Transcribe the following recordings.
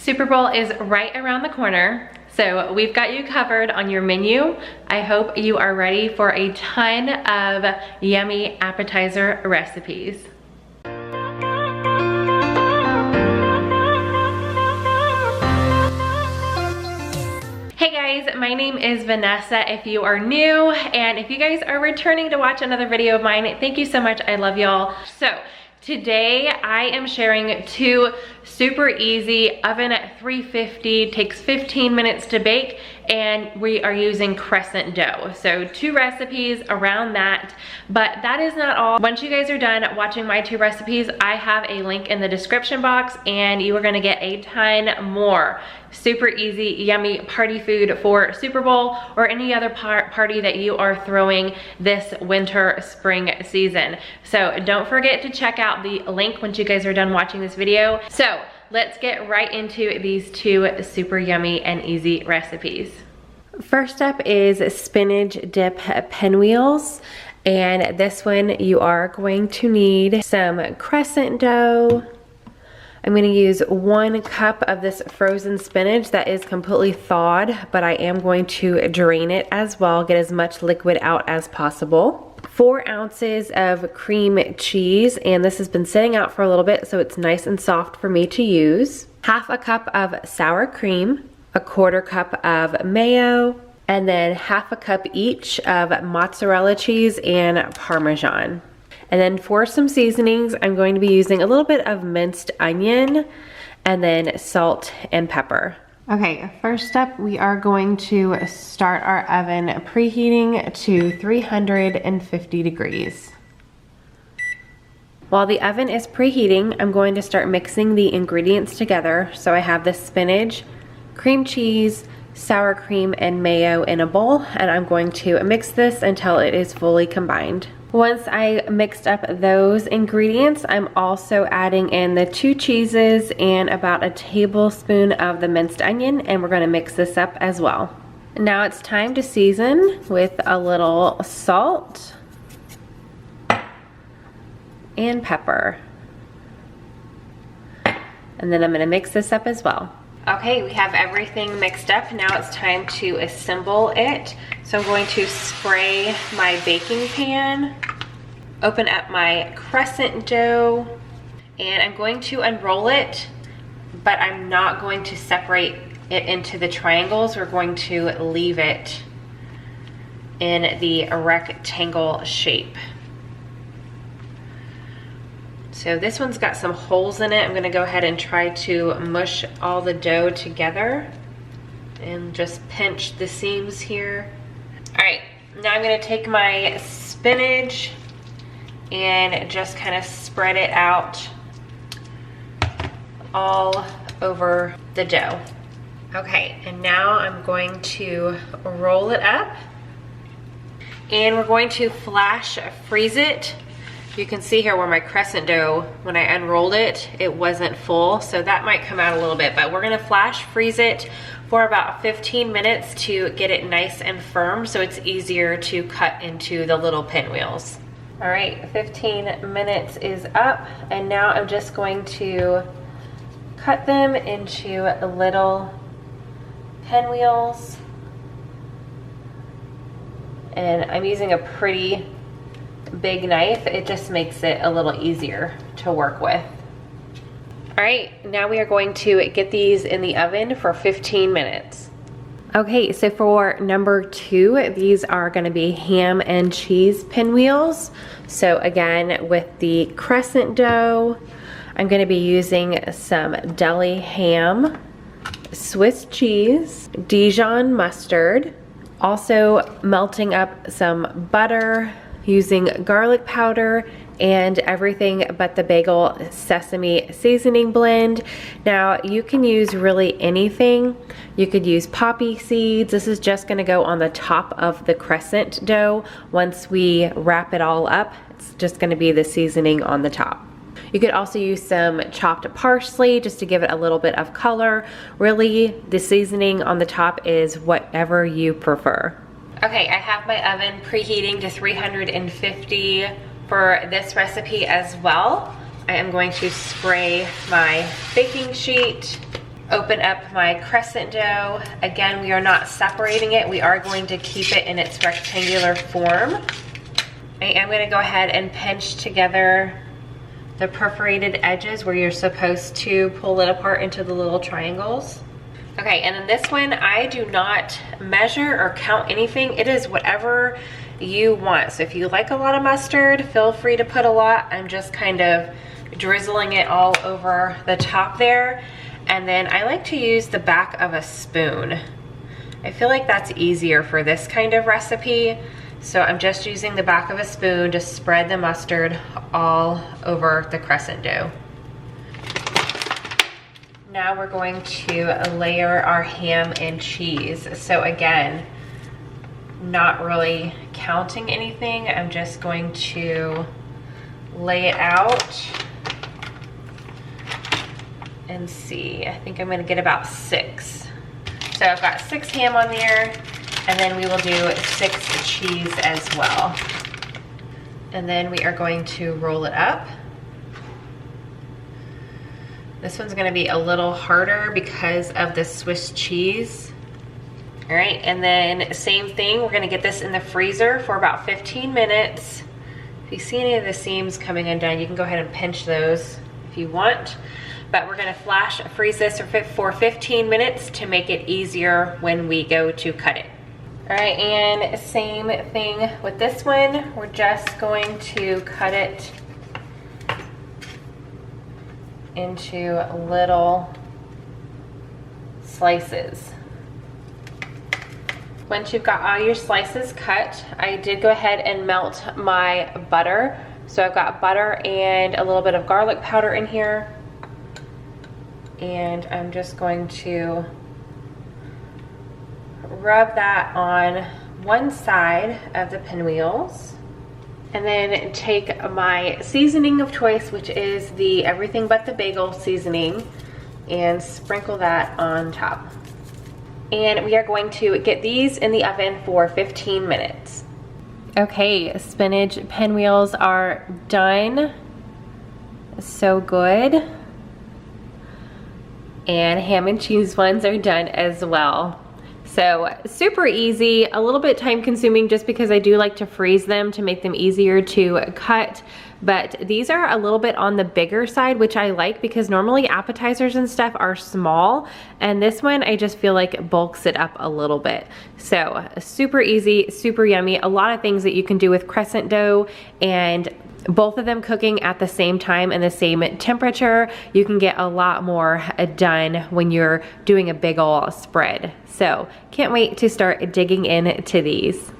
Super Bowl is right around the corner, so we've got you covered on your menu. I hope you are ready for a ton of yummy appetizer recipes. Hey guys, my name is Vanessa if you are new, and if you guys are returning to watch another video of mine, thank you so much, I love y'all. So today I am sharing two super easy oven at 350, takes 15 minutes to bake, and we are using crescent dough. So two recipes around that, but that is not all. Once you guys are done watching my two recipes, I have a link in the description box and you are gonna get a ton more super easy, yummy party food for Super Bowl or any other party that you are throwing this winter, spring season. So don't forget to check out the link once you guys are done watching this video. So let's get right into these two super yummy and easy recipes. First up is spinach dip pinwheels. And this one you are going to need some crescent dough. I'm gonna use 1 cup of this frozen spinach that is completely thawed, but I am going to drain it as well, get as much liquid out as possible. 4 ounces of cream cheese, and this has been sitting out for a little bit, so it's nice and soft for me to use. 1/2 cup of sour cream, 1/4 cup of mayo, and then 1/2 cup each of mozzarella cheese and Parmesan. And then for some seasonings, I'm going to be using a little bit of minced onion and then salt and pepper. Okay, first up, we are going to start our oven preheating to 350 degrees. While the oven is preheating, I'm going to start mixing the ingredients together. So I have the spinach, cream cheese, sour cream, and mayo in a bowl, and I'm going to mix this until it is fully combined. Once I mixed up those ingredients, I'm also adding in the 2 cheeses and about a tablespoon of the minced onion, and we're gonna mix this up as well. Now it's time to season with a little salt and pepper. And then I'm gonna mix this up as well. Okay, we have everything mixed up. Now it's time to assemble it. So I'm going to spray my baking pan, open up my crescent dough, and I'm going to unroll it, but I'm not going to separate it into the triangles. We're going to leave it in the rectangle shape. So this one's got some holes in it. I'm gonna go ahead and try to mush all the dough together and just pinch the seams here. All right, now I'm gonna take my spinach and just kind of spread it out all over the dough. Okay, and now I'm going to roll it up and we're going to flash freeze it. You can see here where my crescent dough, when I unrolled it, it wasn't full, so that might come out a little bit, but we're gonna flash freeze it for about 15 minutes to get it nice and firm so it's easier to cut into the little pinwheels. All right, 15 minutes is up, and now I'm just going to cut them into little pinwheels. And I'm using a pretty big knife. It just makes it a little easier to work with. All right, now we are going to get these in the oven for 15 minutes. Okay, so for number 2, these are gonna be ham and cheese pinwheels. So again, with the crescent dough, I'm gonna be using some deli ham, Swiss cheese, Dijon mustard, also melting up some butter, using garlic powder and everything but the bagel sesame seasoning blend. Now you can use really anything. You could use poppy seeds. This is just gonna go on the top of the crescent dough. Once we wrap it all up, it's just gonna be the seasoning on the top. You could also use some chopped parsley just to give it a little bit of color. Really, the seasoning on the top is whatever you prefer. Okay, I have my oven preheating to 350 for this recipe as well. I am going to spray my baking sheet open up my crescent dough. Again, we are not separating it. We are going to keep it in its rectangular form. I am going to go ahead and pinch together the perforated edges where you're supposed to pull it apart into the little triangles. Okay, and then this one, I do not measure or count anything. It is whatever you want. So if you like a lot of mustard, feel free to put a lot. I'm just kind of drizzling it all over the top there. And then I like to use the back of a spoon. I feel like that's easier for this kind of recipe. So I'm just using the back of a spoon to spread the mustard all over the crescent dough. Now we're going to layer our ham and cheese. So again, not really counting anything. I'm just going to lay it out and see. I think I'm gonna get about 6. So I've got 6 ham on there, and then we will do 6 cheese as well. And then we are going to roll it up. This one's gonna be a little harder because of the Swiss cheese. All right, and then same thing, we're gonna get this in the freezer for about 15 minutes. If you see any of the seams coming undone, you can go ahead and pinch those if you want. But we're gonna flash freeze this for 15 minutes to make it easier when we go to cut it. All right, and same thing with this one. We're just going to cut it into little slices. Once you've got all your slices cut, I did go ahead and melt my butter. So I've got butter and a little bit of garlic powder in here. And I'm just going to rub that on one side of the pinwheels. And then take my seasoning of choice, which is the everything but the bagel seasoning, and sprinkle that on top. And we are going to get these in the oven for 15 minutes. Okay, spinach pinwheels are done. So good. And ham and cheese ones are done as well. So super easy, a little bit time consuming just because I do like to freeze them to make them easier to cut. But these are a little bit on the bigger side, which I like because normally appetizers and stuff are small. And this one, I just feel like bulks it up a little bit. So super easy, super yummy. A lot of things that you can do with crescent dough, and both of them cooking at the same time and the same temperature, you can get a lot more done when you're doing a big ol' spread. So can't wait to start digging into these.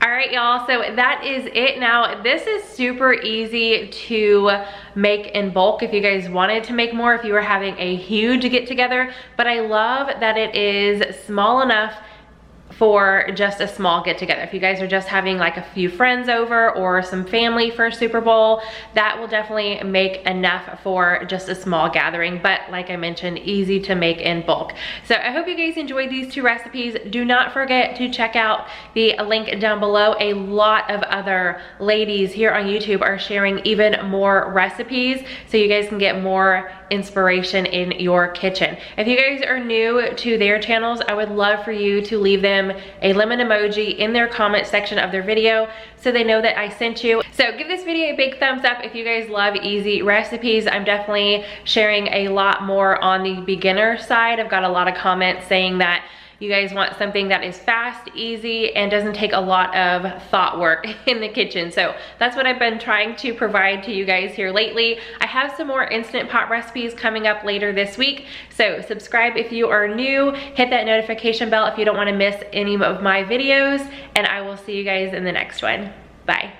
All right, y'all, so that is it. Now, this is super easy to make in bulk if you guys wanted to make more, if you were having a huge get together, but I love that it is small enough for just a small get together. If you guys are just having like a few friends over or some family for Super Bowl, that will definitely make enough for just a small gathering. But like I mentioned, easy to make in bulk. So I hope you guys enjoyed these 2 recipes. Do not forget to check out the link down below. A lot of other ladies here on YouTube are sharing even more recipes, so you guys can get more inspiration in your kitchen. If you guys are new to their channels, I would love for you to leave them a lemon emoji in their comment section of their video so they know that I sent you. So give this video a big thumbs up if you guys love easy recipes. I'm definitely sharing a lot more on the beginner side. I've got a lot of comments saying that you guys want something that is fast, easy, and doesn't take a lot of thought work in the kitchen. So that's what I've been trying to provide to you guys here lately. I have some more Instant Pot recipes coming up later this week. So subscribe if you are new, hit that notification bell if you don't want to miss any of my videos, and I will see you guys in the next one. Bye.